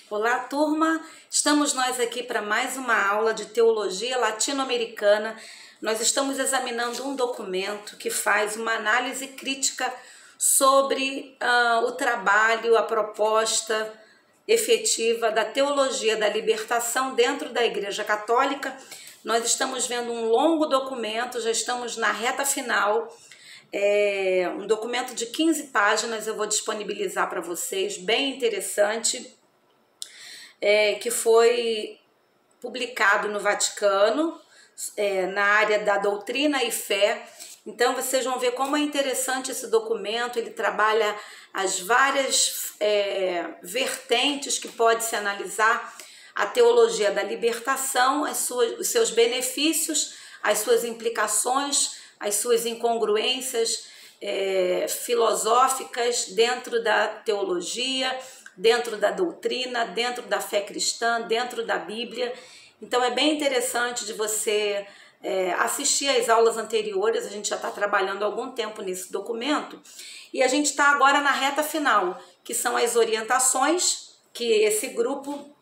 Olá, turma! Estamos nós aqui para mais uma aula de teologia latino-americana. Nós estamos examinando um documento que faz uma análise crítica sobre o trabalho, a proposta efetiva da teologia da libertação dentro da Igreja Católica. Nós estamos vendo um longo documento, já estamos na reta final. Um documento de 15 páginas, eu vou disponibilizar para vocês, bem interessante. Que foi publicado no Vaticano, na área da doutrina e fé. Então vocês vão ver como é interessante esse documento. Ele trabalha as várias vertentes que pode se analisar a teologia da libertação, os seus benefícios, as suas implicações, as suas incongruências filosóficas dentro da teologia, dentro da doutrina, dentro da fé cristã, dentro da Bíblia. Então é bem interessante de você assistir às aulas anteriores. A gente já está trabalhando há algum tempo nesse documento e a gente está agora na reta final, que são as orientações que esse grupo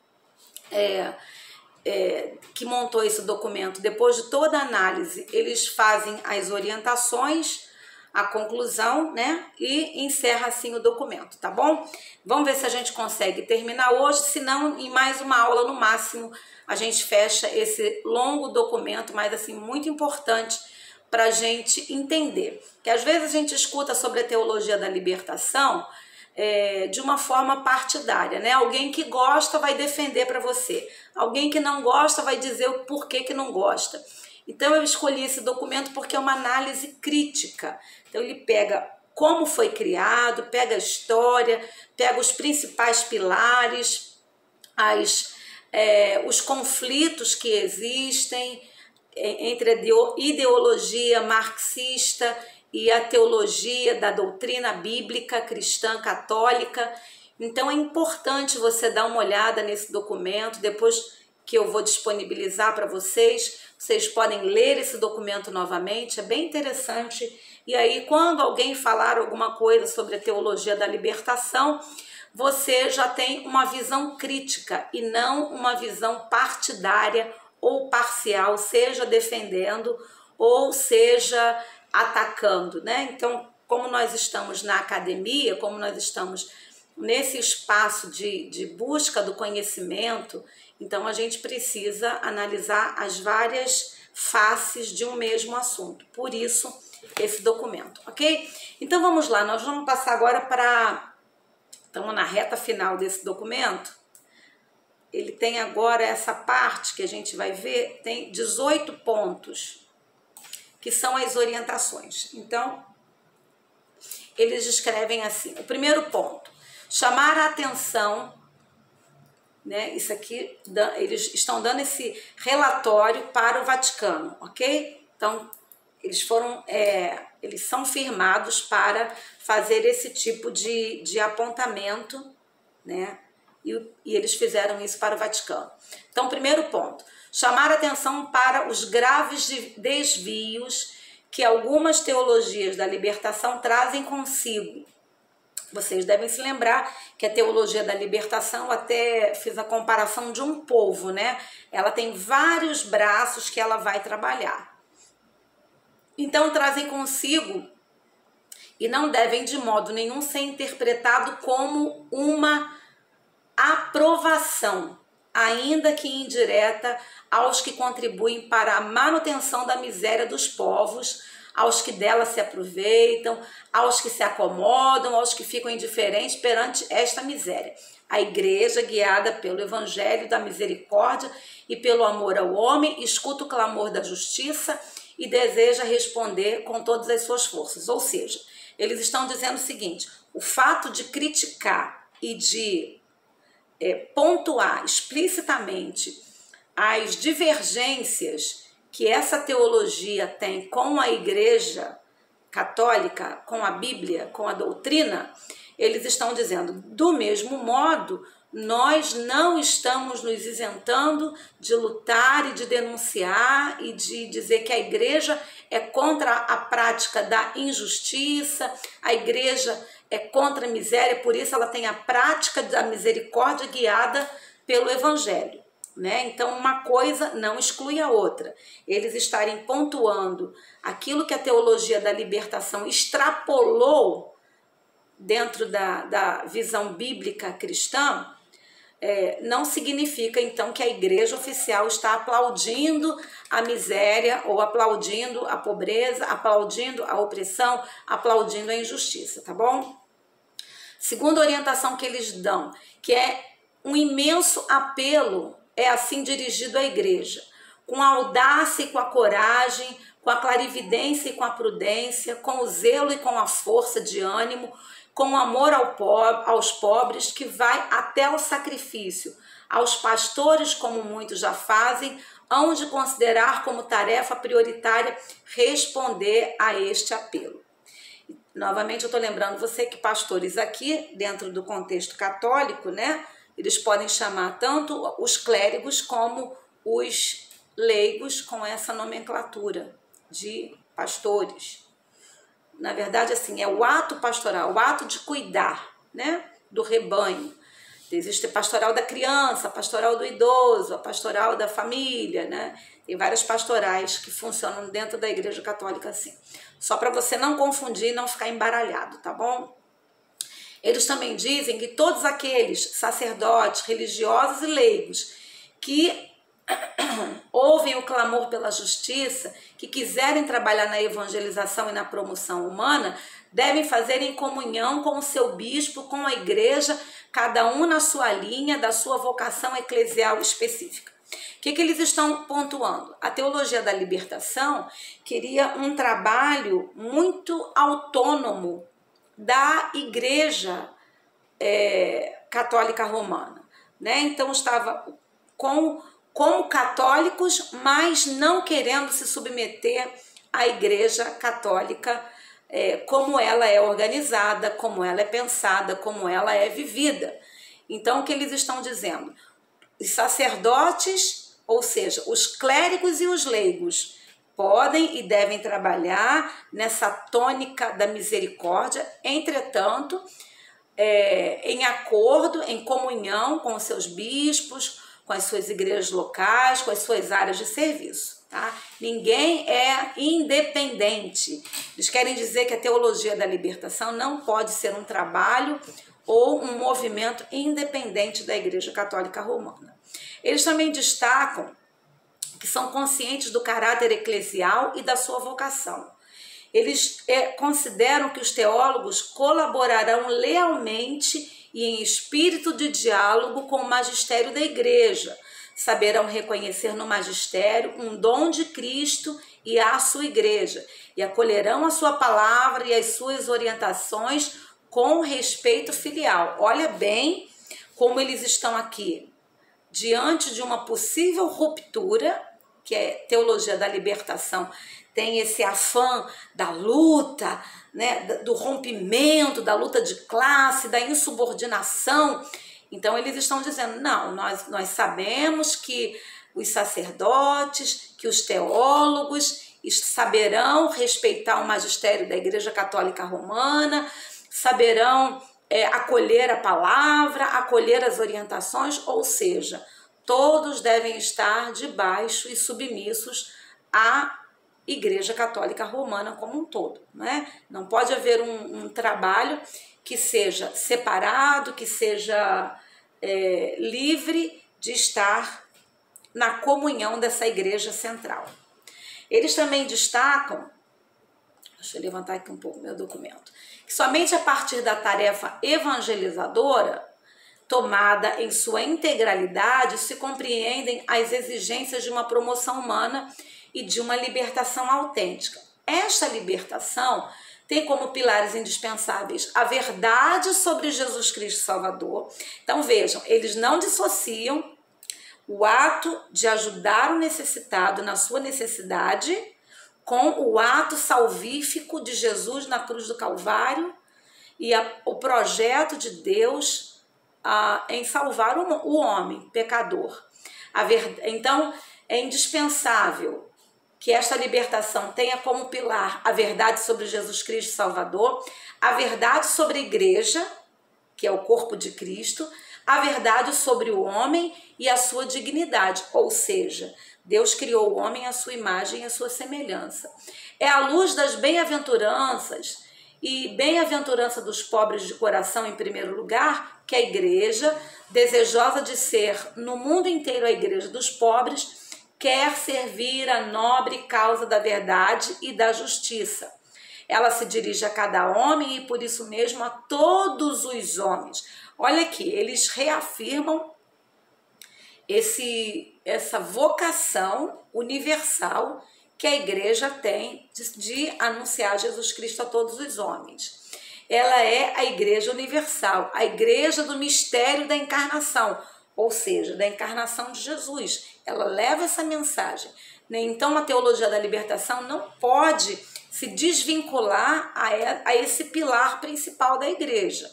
que montou esse documento, depois de toda a análise, eles fazem as orientações, a conclusão, né? E encerra assim o documento, tá bom? Vamos ver se a gente consegue terminar hoje, se não, em mais uma aula no máximo, a gente fecha esse longo documento, mas assim, muito importante para a gente entender. Que às vezes a gente escuta sobre a teologia da libertação de uma forma partidária, né? Alguém que gosta vai defender para você, alguém que não gosta vai dizer o porquê que não gosta. Então eu escolhi esse documento porque é uma análise crítica. Então ele pega como foi criado, pega a história, pega os principais pilares, os conflitos que existem entre a ideologia marxista e a teologia da doutrina bíblica cristã católica. Então é importante você dar uma olhada nesse documento, depois que eu vou disponibilizar para vocês. Vocês podem ler esse documento novamente, é bem interessante. E aí, quando alguém falar alguma coisa sobre a teologia da libertação, você já tem uma visão crítica e não uma visão partidária ou parcial, seja defendendo ou seja atacando, né? Então, como nós estamos na academia, como nós estamos nesse espaço de busca do conhecimento, então a gente precisa analisar as várias faces de um mesmo assunto. Por isso, esse documento, ok? Então vamos lá, nós vamos passar agora para... Estamos na reta final desse documento. Ele tem agora essa parte que a gente vai ver, tem 18 pontos, que são as orientações. Então, eles escrevem assim, o primeiro ponto: chamar a atenção, né? Isso aqui, eles estão dando esse relatório para o Vaticano, ok? Então, eles são firmados para fazer esse tipo de apontamento, né? E eles fizeram isso para o Vaticano. Então, primeiro ponto: chamar a atenção para os graves desvios que algumas teologias da libertação trazem consigo. Vocês devem se lembrar que a teologia da libertação, até fiz a comparação de um polvo, né? Ela tem vários braços que ela vai trabalhar. Então, trazem consigo e não devem de modo nenhum ser interpretado como uma aprovação, ainda que indireta, aos que contribuem para a manutenção da miséria dos povos, aos que dela se aproveitam, aos que se acomodam, aos que ficam indiferentes perante esta miséria. A igreja, guiada pelo evangelho da misericórdia e pelo amor ao homem, escuta o clamor da justiça e deseja responder com todas as suas forças. Ou seja, eles estão dizendo o seguinte: o fato de criticar e de pontuar explicitamente as divergências que essa teologia tem com a Igreja Católica, com a Bíblia, com a doutrina, eles estão dizendo, do mesmo modo, nós não estamos nos isentando de lutar e de denunciar e de dizer que a igreja é contra a prática da injustiça, a igreja é contra a miséria, por isso ela tem a prática da misericórdia guiada pelo Evangelho, né? Então, uma coisa não exclui a outra. Eles estarem pontuando aquilo que a teologia da libertação extrapolou dentro da visão bíblica cristã, não significa, então, que a igreja oficial está aplaudindo a miséria ou aplaudindo a pobreza, aplaudindo a opressão, aplaudindo a injustiça, tá bom? Segunda orientação que eles dão, que é um imenso apelo, é assim dirigido à igreja, com a audácia e com a coragem, com a clarividência e com a prudência, com o zelo e com a força de ânimo, com o amor aos pobres, que vai até o sacrifício, aos pastores, como muitos já fazem, hão de considerar como tarefa prioritária responder a este apelo. Novamente, eu estou lembrando você que pastores aqui, dentro do contexto católico, né, eles podem chamar tanto os clérigos como os leigos com essa nomenclatura de pastores. Na verdade, assim, é o ato pastoral, o ato de cuidar, né, do rebanho. Existe a pastoral da criança, a pastoral do idoso, a pastoral da família, né? Tem várias pastorais que funcionam dentro da Igreja Católica assim. Só para você não confundir e não ficar embaralhado, tá bom? Eles também dizem que todos aqueles sacerdotes, religiosos e leigos que ouvem o clamor pela justiça, que quiserem trabalhar na evangelização e na promoção humana, devem fazer em comunhão com o seu bispo, com a igreja, cada um na sua linha, da sua vocação eclesial específica. O que eles estão pontuando? A teologia da libertação queria um trabalho muito autônomo da igreja católica romana, né? Então estava como católicos, mas não querendo se submeter à igreja católica, como ela é organizada, como ela é pensada, como ela é vivida. Então, o que eles estão dizendo? Os sacerdotes, ou seja, os clérigos e os leigos, podem e devem trabalhar nessa tônica da misericórdia, entretanto, em acordo, em comunhão com os seus bispos, com as suas igrejas locais, com as suas áreas de serviço, tá? Ninguém é independente. Eles querem dizer que a teologia da libertação não pode ser um trabalho ou um movimento independente da Igreja Católica Romana. Eles também destacam que são conscientes do caráter eclesial e da sua vocação. Eles consideram que os teólogos colaborarão lealmente e em espírito de diálogo com o magistério da igreja. Saberão reconhecer no magistério um dom de Cristo e a sua igreja, e acolherão a sua palavra e as suas orientações com respeito filial. Olha bem como eles estão aqui, diante de uma possível ruptura, que é teologia da libertação, tem esse afã da luta, né, do rompimento, da luta de classe, da insubordinação. Então, eles estão dizendo, não, nós sabemos que os sacerdotes, que os teólogos saberão respeitar o magistério da Igreja Católica Romana, saberão acolher a palavra, acolher as orientações, ou seja, todos devem estar debaixo e submissos à Igreja Católica Romana como um todo, né? Não pode haver um trabalho que seja separado, que seja livre de estar na comunhão dessa igreja central. Eles também destacam, deixa eu levantar aqui um pouco meu documento, que somente a partir da tarefa evangelizadora, tomada em sua integralidade, se compreendem as exigências de uma promoção humana e de uma libertação autêntica. Esta libertação tem como pilares indispensáveis a verdade sobre Jesus Cristo Salvador. Então vejam, eles não dissociam o ato de ajudar o necessitado na sua necessidade com o ato salvífico de Jesus na cruz do Calvário e o projeto de Deus em salvar o homem pecador. Então é indispensável que esta libertação tenha como pilar a verdade sobre Jesus Cristo Salvador, a verdade sobre a igreja, que é o corpo de Cristo, a verdade sobre o homem e a sua dignidade, ou seja, Deus criou o homem à sua imagem e à sua semelhança. É à luz das bem-aventuranças e bem-aventurança dos pobres de coração, em primeiro lugar, que a igreja, desejosa de ser no mundo inteiro a igreja dos pobres, quer servir a nobre causa da verdade e da justiça. Ela se dirige a cada homem e por isso mesmo a todos os homens. Olha aqui, eles reafirmam essa vocação universal que a igreja tem de anunciar Jesus Cristo a todos os homens. Ela é a igreja universal, a igreja do mistério da encarnação, ou seja, da encarnação de Jesus. Ela leva essa mensagem. Então, a teologia da libertação não pode se desvincular a esse pilar principal da igreja.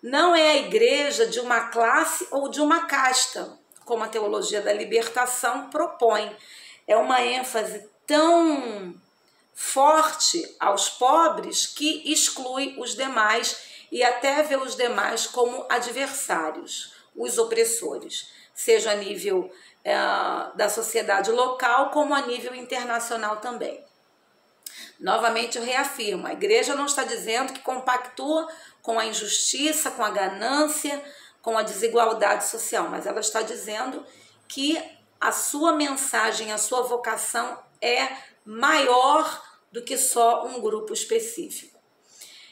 Não é a igreja de uma classe ou de uma casta, como a teologia da libertação propõe. É uma ênfase tão forte aos pobres que exclui os demais e até vê os demais como adversários, os opressores, seja a nível da sociedade local como a nível internacional também. Novamente eu reafirmo, a igreja não está dizendo que compactua com a injustiça, com a ganância, com a desigualdade social, mas ela está dizendo que a sua mensagem, a sua vocação é maior do que só um grupo específico.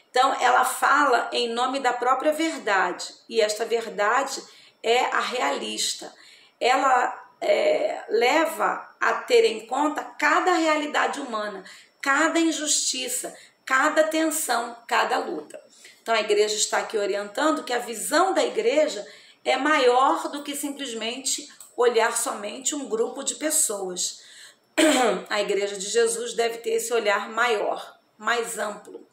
Então, ela fala em nome da própria verdade, e esta verdade é a realista. Ela leva a ter em conta cada realidade humana, cada injustiça, cada tensão, cada luta. Então, a igreja está aqui orientando que a visão da igreja é maior do que simplesmente olhar somente um grupo de pessoas. A igreja de Jesus deve ter esse olhar maior, mais amplo.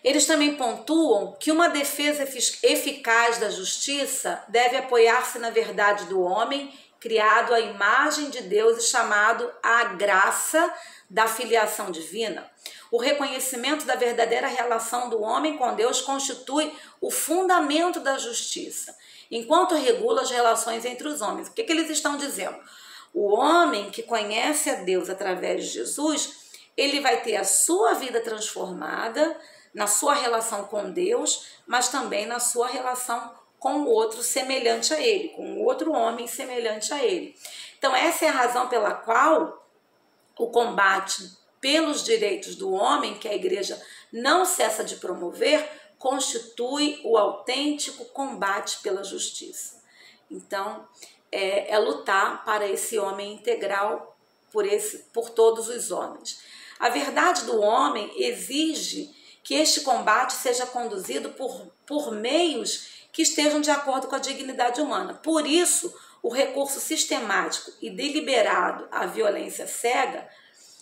Eles também pontuam que uma defesa eficaz da justiça deve apoiar-se na verdade do homem, criado à imagem de Deus e chamado à graça da filiação divina. O reconhecimento da verdadeira relação do homem com Deus constitui o fundamento da justiça, enquanto regula as relações entre os homens. O que eles estão dizendo? O homem que conhece a Deus através de Jesus, ele vai ter a sua vida transformada na sua relação com Deus, mas também na sua relação com o outro semelhante a ele, com o outro homem semelhante a ele. Então, essa é a razão pela qual o combate pelos direitos do homem, que a igreja não cessa de promover, constitui o autêntico combate pela justiça. Então, é lutar para esse homem integral, por todos os homens. A verdade do homem exige que este combate seja conduzido por meios que estejam de acordo com a dignidade humana. Por isso, o recurso sistemático e deliberado à violência cega,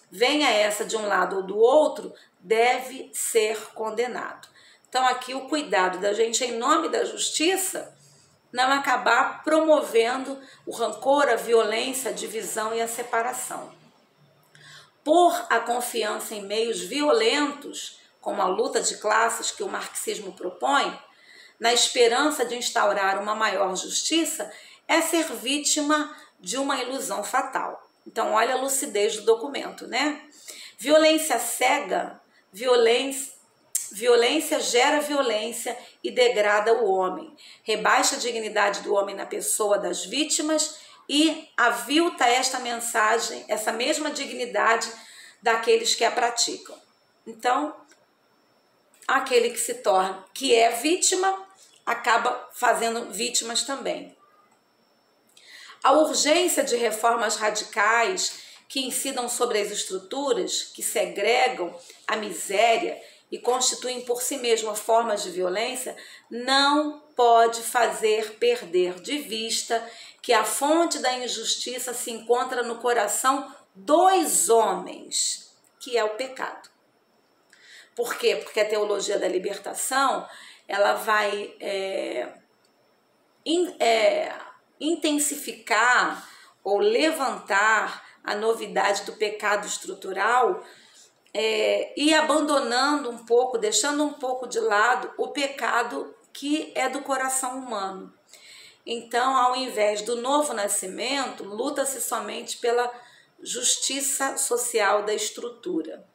venha essa de um lado ou do outro, deve ser condenado. Então, aqui o cuidado da gente, em nome da justiça, não acabar promovendo o rancor, a violência, a divisão e a separação. Por a confiança em meios violentos, como a luta de classes que o marxismo propõe, na esperança de instaurar uma maior justiça, é ser vítima de uma ilusão fatal. Então, olha a lucidez do documento, né? Violência cega, violência gera violência e degrada o homem, rebaixa a dignidade do homem na pessoa das vítimas e avilta esta mensagem, essa mesma dignidade daqueles que a praticam. Então, aquele que é vítima, acaba fazendo vítimas também. A urgência de reformas radicais que incidam sobre as estruturas, que segregam a miséria e constituem por si mesmas formas de violência, não pode fazer perder de vista que a fonte da injustiça se encontra no coração dos homens, que é o pecado. Por quê? Porque a teologia da libertação, ela vai intensificar ou levantar a novidade do pecado estrutural, e abandonando um pouco, deixando um pouco de lado o pecado que é do coração humano. Então, ao invés do novo nascimento, luta-se somente pela justiça social da estrutura.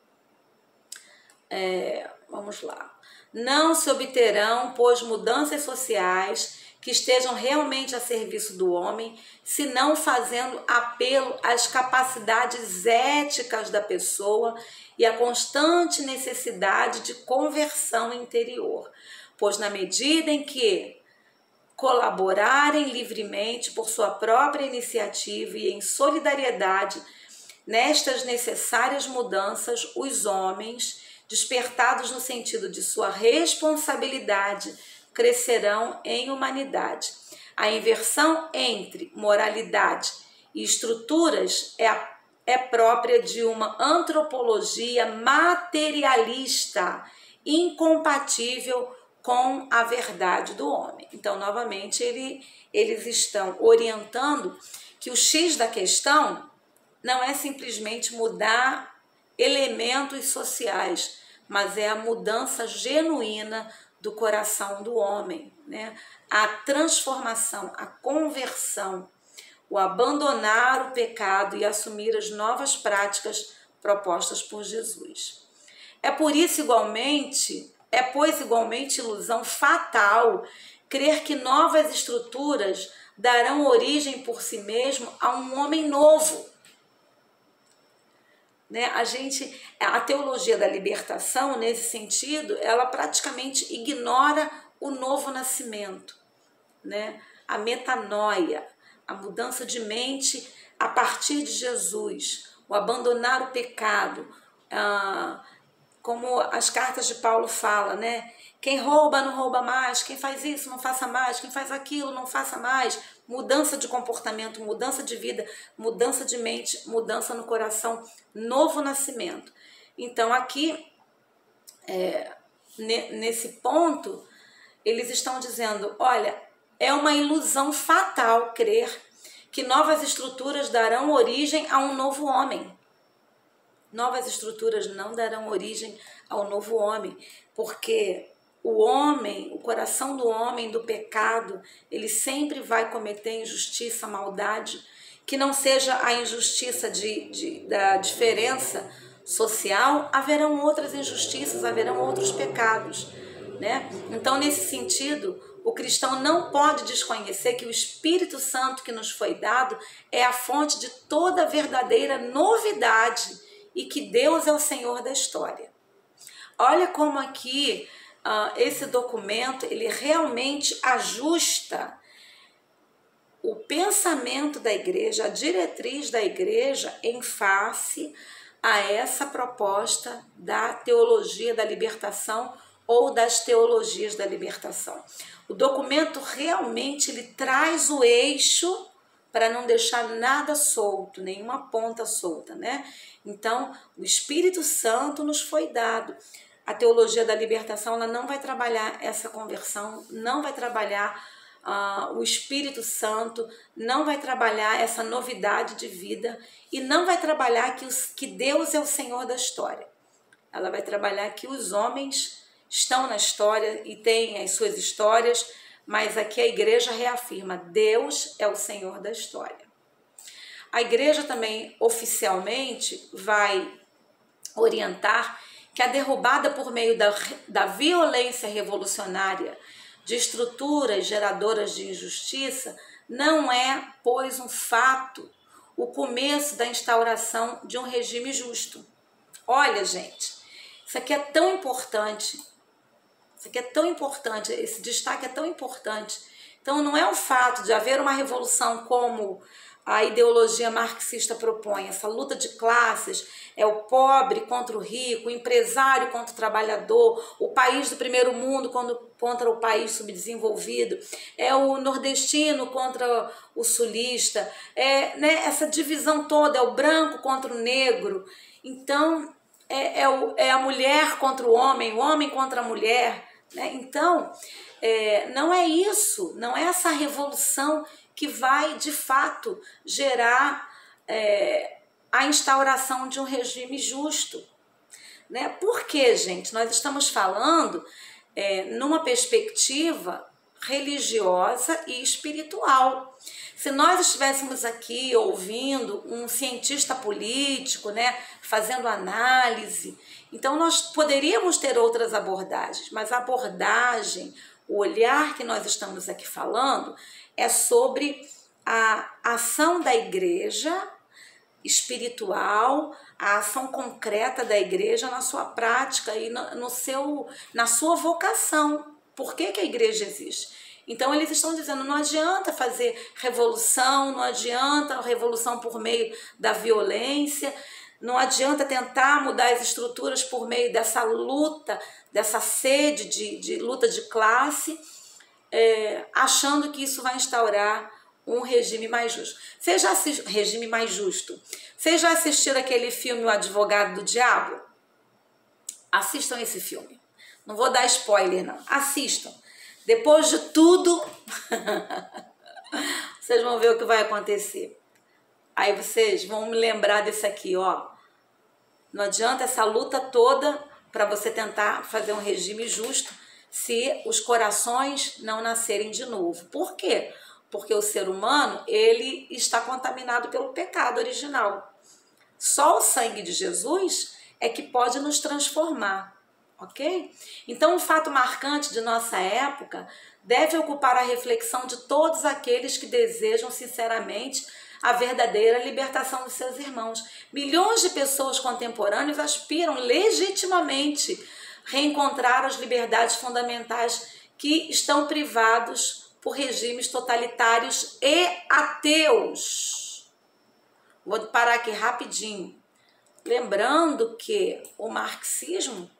Vamos lá. Não se obterão, pois, mudanças sociais que estejam realmente a serviço do homem, senão fazendo apelo às capacidades éticas da pessoa e à constante necessidade de conversão interior. Pois na medida em que colaborarem livremente por sua própria iniciativa e em solidariedade nestas necessárias mudanças, os homens, despertados no sentido de sua responsabilidade, crescerão em humanidade. A inversão entre moralidade e estruturas é própria de uma antropologia materialista, incompatível com a verdade do homem. Então, novamente, eles estão orientando que o X da questão não é simplesmente mudar elementos sociais, mas é a mudança genuína do coração do homem, né? A transformação, a conversão, o abandonar o pecado e assumir as novas práticas propostas por Jesus. Pois igualmente ilusão fatal crer que novas estruturas darão origem por si mesmo a um homem novo. Né? A teologia da libertação, nesse sentido, ela praticamente ignora o novo nascimento, né? A metanoia, a mudança de mente a partir de Jesus, o abandonar o pecado, como as cartas de Paulo falam, né? Quem rouba não rouba mais, quem faz isso não faça mais, quem faz aquilo não faça mais. Mudança de comportamento, mudança de vida, mudança de mente, mudança no coração, novo nascimento. Então aqui, nesse ponto, eles estão dizendo, olha, é uma ilusão fatal crer que novas estruturas darão origem a um novo homem. Novas estruturas não darão origem ao novo homem, porque o coração do homem, do pecado, ele sempre vai cometer injustiça, maldade, que não seja a injustiça da diferença social, haverão outras injustiças, haverão outros pecados, né? Então, nesse sentido, o cristão não pode desconhecer que o Espírito Santo que nos foi dado é a fonte de toda verdadeira novidade e que Deus é o Senhor da história. Olha como aqui esse documento, ele realmente ajusta o pensamento da igreja, a diretriz da igreja em face a essa proposta da teologia da libertação ou das teologias da libertação. O documento realmente ele traz o eixo para não deixar nada solto, nenhuma ponta solta, né? Então, o Espírito Santo nos foi dado. A teologia da libertação, ela não vai trabalhar essa conversão, não vai trabalhar o Espírito Santo, não vai trabalhar essa novidade de vida e não vai trabalhar que Deus é o Senhor da história. Ela vai trabalhar que os homens estão na história e têm as suas histórias, mas aqui a igreja reafirma, Deus é o Senhor da história. A igreja também oficialmente vai orientar que a derrubada por meio da violência revolucionária de estruturas geradoras de injustiça não é, pois, um fato, o começo da instauração de um regime justo. Olha, gente, isso aqui é tão importante. Isso aqui é tão importante, esse destaque é tão importante. Então, não é o fato de haver uma revolução como a ideologia marxista propõe, essa luta de classes, é o pobre contra o rico, o empresário contra o trabalhador, o país do primeiro mundo contra o país subdesenvolvido, é o nordestino contra o sulista, essa divisão toda, é o branco contra o negro. Então, é a mulher contra o homem contra a mulher, né? Então, não é isso, não é essa revolução que vai, de fato, gerar a instauração de um regime justo. Né? Por quê, gente? Nós estamos falando numa perspectiva religiosa e espiritual. Se nós estivéssemos aqui ouvindo um cientista político, né, fazendo análise, então nós poderíamos ter outras abordagens, mas a abordagem, o olhar que nós estamos aqui falando é sobre a ação da igreja espiritual, a ação concreta da igreja na sua prática e na sua vocação. Por que a igreja existe? Então eles estão dizendo, não adianta fazer revolução, não adianta revolução por meio da violência, não adianta tentar mudar as estruturas por meio dessa luta, dessa sede de luta de classe, achando que isso vai instaurar um regime mais justo. Regime mais justo. Vocês já assistiram aquele filme O Advogado do Diabo? Assistam esse filme. Não vou dar spoiler, não. Assistam. Depois de tudo, vocês vão ver o que vai acontecer. Aí vocês vão me lembrar desse aqui, ó. Não adianta essa luta toda para você tentar fazer um regime justo se os corações não nascerem de novo. Por quê? Porque o ser humano, ele está contaminado pelo pecado original. Só o sangue de Jesus é que pode nos transformar, ok? Então, um fato marcante de nossa época deve ocupar a reflexão de todos aqueles que desejam sinceramente a verdadeira libertação dos seus irmãos. Milhões de pessoas contemporâneas aspiram legitimamente reencontrar as liberdades fundamentais que estão privados por regimes totalitários e ateus. Vou parar aqui rapidinho. Lembrando que o marxismo,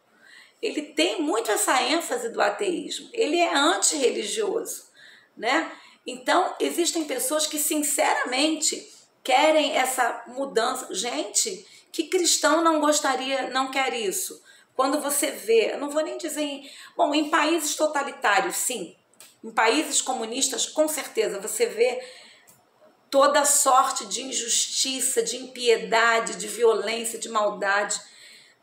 ele tem muito essa ênfase do ateísmo. Ele é antirreligioso, né? Então, existem pessoas que sinceramente querem essa mudança. Gente, que cristão não quer isso? Quando você vê, eu não vou nem dizer em países totalitários, sim. Em países comunistas, com certeza, você vê toda sorte de injustiça, de impiedade, de violência, de maldade,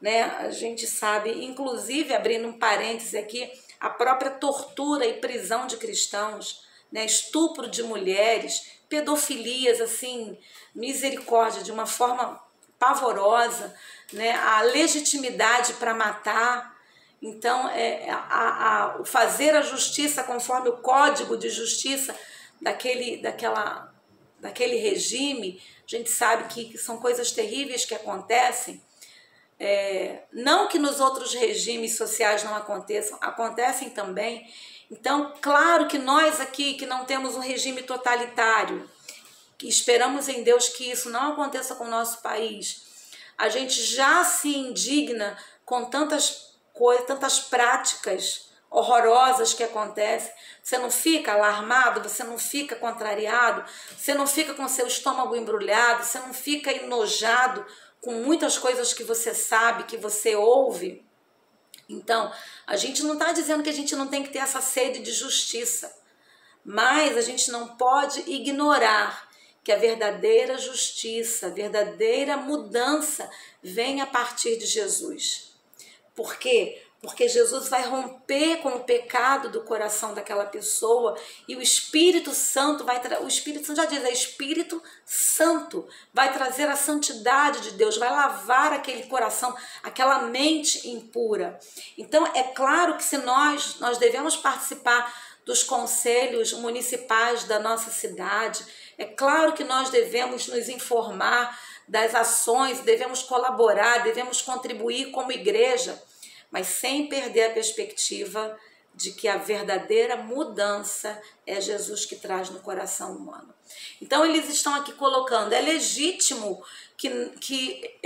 né? A gente sabe, inclusive, abrindo um parêntese aqui, a própria tortura e prisão de cristãos, né? Estupro de mulheres, pedofilias, assim, misericórdia, de uma forma pavorosa, né? A legitimidade para matar. Então, fazer a justiça conforme o código de justiça daquele regime, a gente sabe que são coisas terríveis que acontecem. Não que nos outros regimes sociais não aconteçam, acontecem também. Então, claro que nós aqui, que não temos um regime totalitário, que esperamos em Deus que isso não aconteça com o nosso país, a gente já se indigna com tantas práticas horrorosas que acontecem. Você não fica alarmado, você não fica contrariado, você não fica com seu estômago embrulhado, você não fica enojado com muitas coisas que você sabe, que você ouve. Então, a gente não está dizendo que a gente não tem que ter essa sede de justiça, mas a gente não pode ignorar que a verdadeira justiça, a verdadeira mudança vem a partir de Jesus. Por quê? Porque Jesus vai romper com o pecado do coração daquela pessoa e o Espírito Santo o Espírito Santo já diz, é Espírito Santo, vai trazer a santidade de Deus, vai lavar aquele coração, aquela mente impura. Então, é claro que se nós devemos participar dos conselhos municipais da nossa cidade, é claro que nós devemos nos informar das ações, devemos colaborar, devemos contribuir como igreja, mas sem perder a perspectiva de que a verdadeira mudança é Jesus que traz no coração humano. Então eles estão aqui colocando, é legítimo que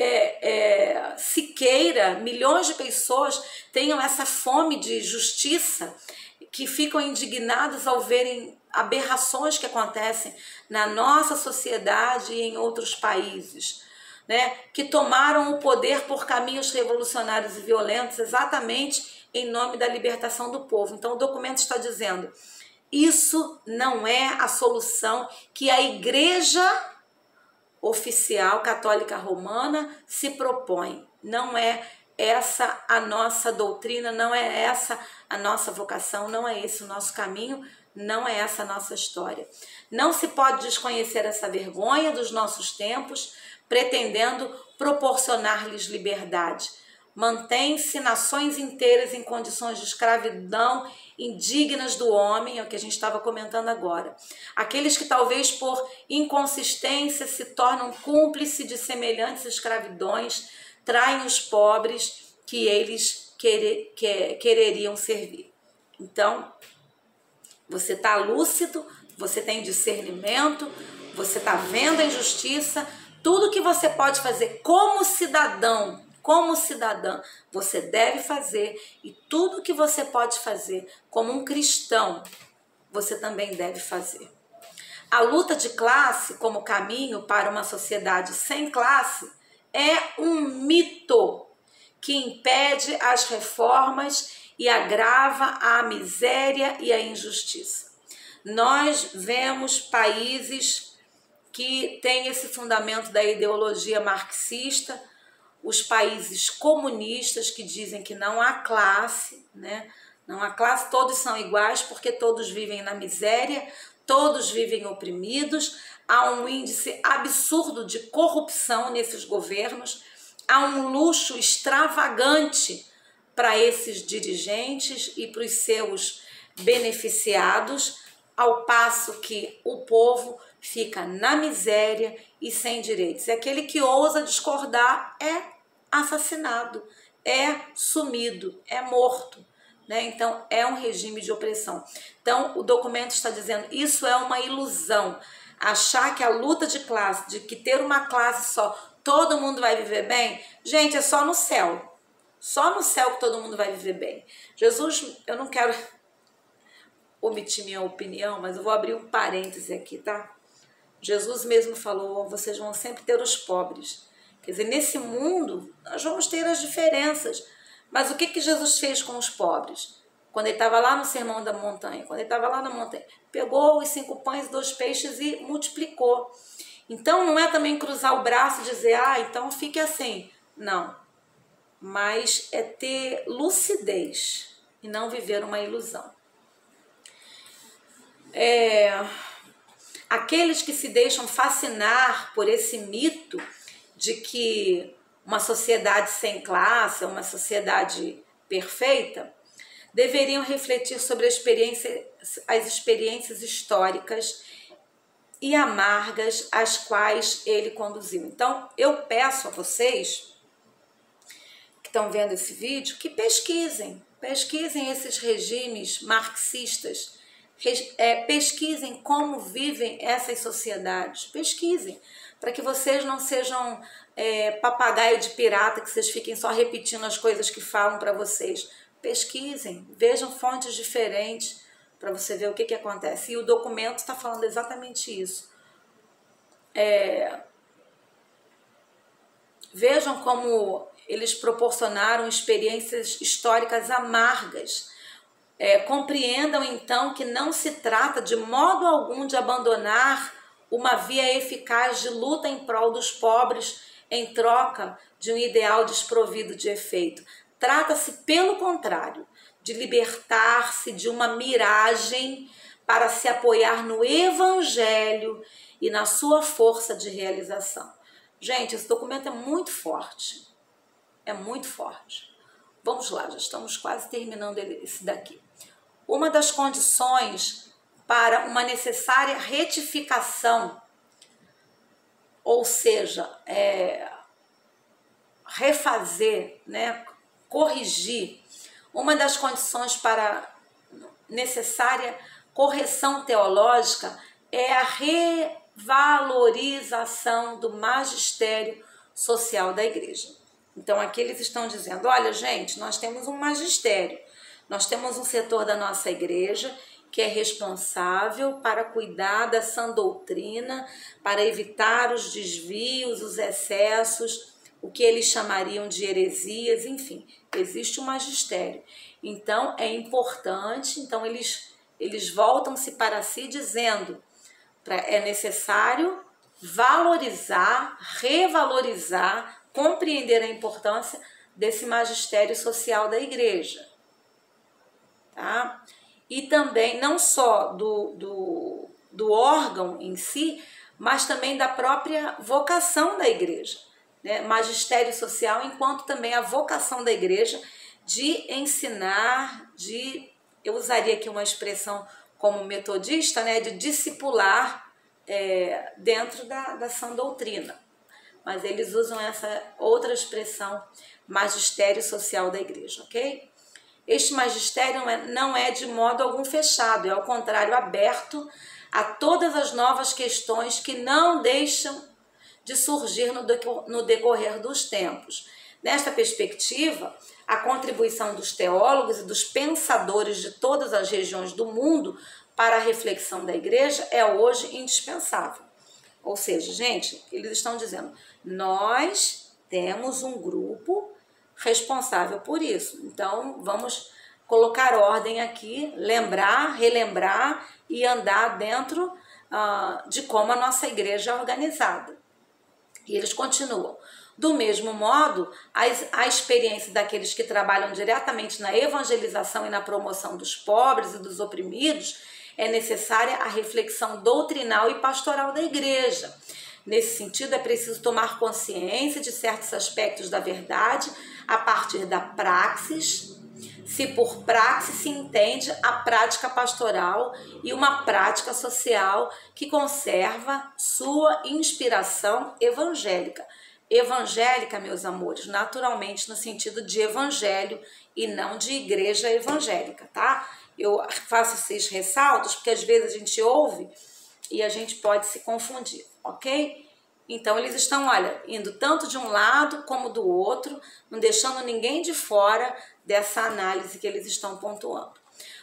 se queira, milhões de pessoas tenham essa fome de justiça, que ficam indignados ao verem aberrações que acontecem na nossa sociedade e em outros países, né, que tomaram o poder por caminhos revolucionários e violentos exatamente em nome da libertação do povo. Então o documento está dizendo, isso não é a solução que a Igreja Oficial Católica Romana se propõe. Não é essa a nossa doutrina, não é essa a nossa vocação, não é esse o nosso caminho, não é essa a nossa história. Não se pode desconhecer essa vergonha dos nossos tempos, pretendendo proporcionar-lhes liberdade. Mantém-se nações inteiras em condições de escravidão indignas do homem, é o que a gente estava comentando agora. Aqueles que talvez por inconsistência se tornam cúmplices de semelhantes escravidões, traem os pobres que eles quereriam servir. Então, você está lúcido, você tem discernimento, você está vendo a injustiça, tudo que você pode fazer como cidadã, você deve fazer, e tudo que você pode fazer como um cristão, você também deve fazer. A luta de classe como caminho para uma sociedade sem classe é um mito que impede as reformas e agrava a miséria e a injustiça. Nós vemos países que têm esse fundamento da ideologia marxista, os países comunistas que dizem que não há classe, né? Não há classe, todos são iguais porque todos vivem na miséria, todos vivem oprimidos, há um índice absurdo de corrupção nesses governos, há um luxo extravagante para esses dirigentes e para os seus beneficiados, ao passo que o povo fica na miséria e sem direitos. E aquele que ousa discordar é assassinado, é sumido, é morto, né? Então é um regime de opressão. Então o documento está dizendo isso é uma ilusão. Achar que a luta de classe, de que ter uma classe só, todo mundo vai viver bem, gente, é só no céu. Só no céu que todo mundo vai viver bem. Jesus, eu não quero omitir minha opinião, mas eu vou abrir um parêntese aqui, tá? Jesus mesmo falou, vocês vão sempre ter os pobres. Quer dizer, nesse mundo, nós vamos ter as diferenças. Mas o que Jesus fez com os pobres? Quando ele estava lá no Sermão da Montanha, quando ele estava lá na montanha, pegou os 5 pães e 2 peixes e multiplicou. Então, não é também cruzar o braço e dizer, então fique assim. Não. Mas é ter lucidez e não viver uma ilusão. Aqueles que se deixam fascinar por esse mito de que uma sociedade sem classe é uma sociedade perfeita, deveriam refletir sobre as experiências históricas e amargas às quais ele conduziu. Então, eu peço a vocês que estão vendo esse vídeo que pesquisem esses regimes marxistas, pesquisem como vivem essas sociedades, pesquisem, para que vocês não sejam papagaio de pirata, que vocês fiquem só repetindo as coisas que falam para vocês. Pesquisem, vejam fontes diferentes para você ver o que acontece. E o documento está falando exatamente isso. Vejam como eles proporcionaram experiências históricas amargas. Compreendam então que não se trata de modo algum de abandonar uma via eficaz de luta em prol dos pobres em troca de um ideal desprovido de efeito. Trata-se, pelo contrário, de libertar-se de uma miragem para se apoiar no Evangelho e na sua força de realização. Gente, esse documento é muito forte. É muito forte. Vamos lá, já estamos quase terminando esse daqui. Uma das condições para uma necessária retificação, ou seja, refazer, né, corrigir, uma das condições para necessária correção teológica é a revalorização do magistério social da igreja. Então aqui eles estão dizendo, olha gente, nós temos um magistério, nós temos um setor da nossa igreja que é responsável para cuidar da sã doutrina, para evitar os desvios, os excessos, o que eles chamariam de heresias, enfim, existe um magistério. Então é importante, então eles eles voltam-se para si dizendo: é necessário valorizar, revalorizar, compreender a importância desse magistério social da igreja, tá? E também não só do órgão em si, mas também da própria vocação da igreja, né? Magistério social enquanto também a vocação da igreja de ensinar, eu usaria aqui uma expressão como metodista, né? De discipular dentro da sã doutrina. Mas eles usam essa outra expressão, magistério social da igreja, ok? Este magistério não é de modo algum fechado, é ao contrário aberto a todas as novas questões que não deixam de surgir no decorrer dos tempos. Nesta perspectiva, a contribuição dos teólogos e dos pensadores de todas as regiões do mundo para a reflexão da igreja é hoje indispensável. Ou seja, gente, eles estão dizendo, nós temos um grupo responsável por isso. Então, vamos colocar ordem aqui, lembrar, relembrar e andar dentro de como a nossa igreja é organizada. E eles continuam. Do mesmo modo, a experiência daqueles que trabalham diretamente na evangelização e na promoção dos pobres e dos oprimidos é necessária a reflexão doutrinal e pastoral da igreja. Nesse sentido, é preciso tomar consciência de certos aspectos da verdade a partir da praxis, se por praxis se entende a prática pastoral e uma prática social que conserva sua inspiração evangélica. Evangélica, meus amores, naturalmente no sentido de evangelho e não de igreja evangélica, tá? Eu faço esses ressaltos porque às vezes a gente ouve e a gente pode se confundir, ok? Então eles estão, olha, indo tanto de um lado como do outro, não deixando ninguém de fora dessa análise que eles estão pontuando.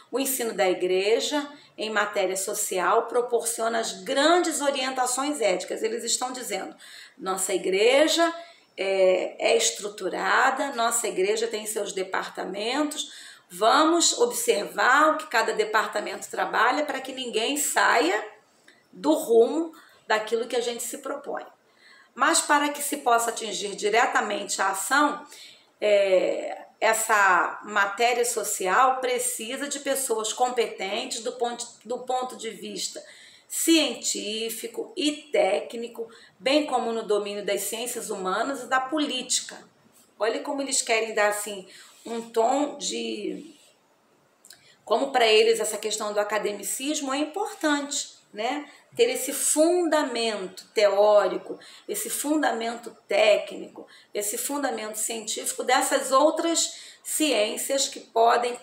O ensino da igreja em matéria social proporciona as grandes orientações éticas. Eles estão dizendo, nossa igreja é estruturada, nossa igreja tem seus departamentos, vamos observar o que cada departamento trabalha para que ninguém saia do rumo daquilo que a gente se propõe. Mas para que se possa atingir diretamente a ação, essa matéria social precisa de pessoas competentes do ponto de vista científico e técnico, bem como no domínio das ciências humanas e da política. Olha como eles querem dar assim um tom de... Como para eles essa questão do academicismo é importante, né? Ter esse fundamento teórico, esse fundamento técnico, esse fundamento científico dessas outras ciências que podem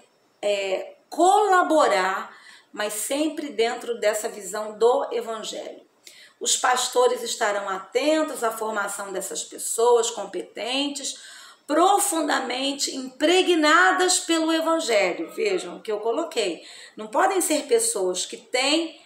colaborar, mas sempre dentro dessa visão do evangelho. Os pastores estarão atentos à formação dessas pessoas competentes, profundamente impregnadas pelo evangelho. Vejam o que eu coloquei. Não podem ser pessoas que têm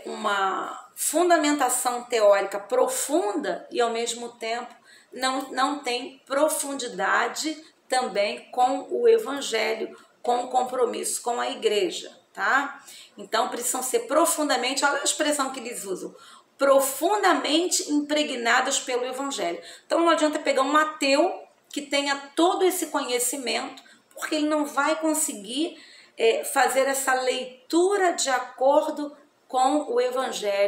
uma fundamentação teórica profunda e ao mesmo tempo não tem profundidade também com o evangelho, com o compromisso com a igreja, tá? Então precisam ser profundamente, olha a expressão que eles usam, profundamente impregnados pelo evangelho. Então não adianta pegar um ateu que tenha todo esse conhecimento, porque ele não vai conseguir fazer essa leitura de acordo com o evangelho.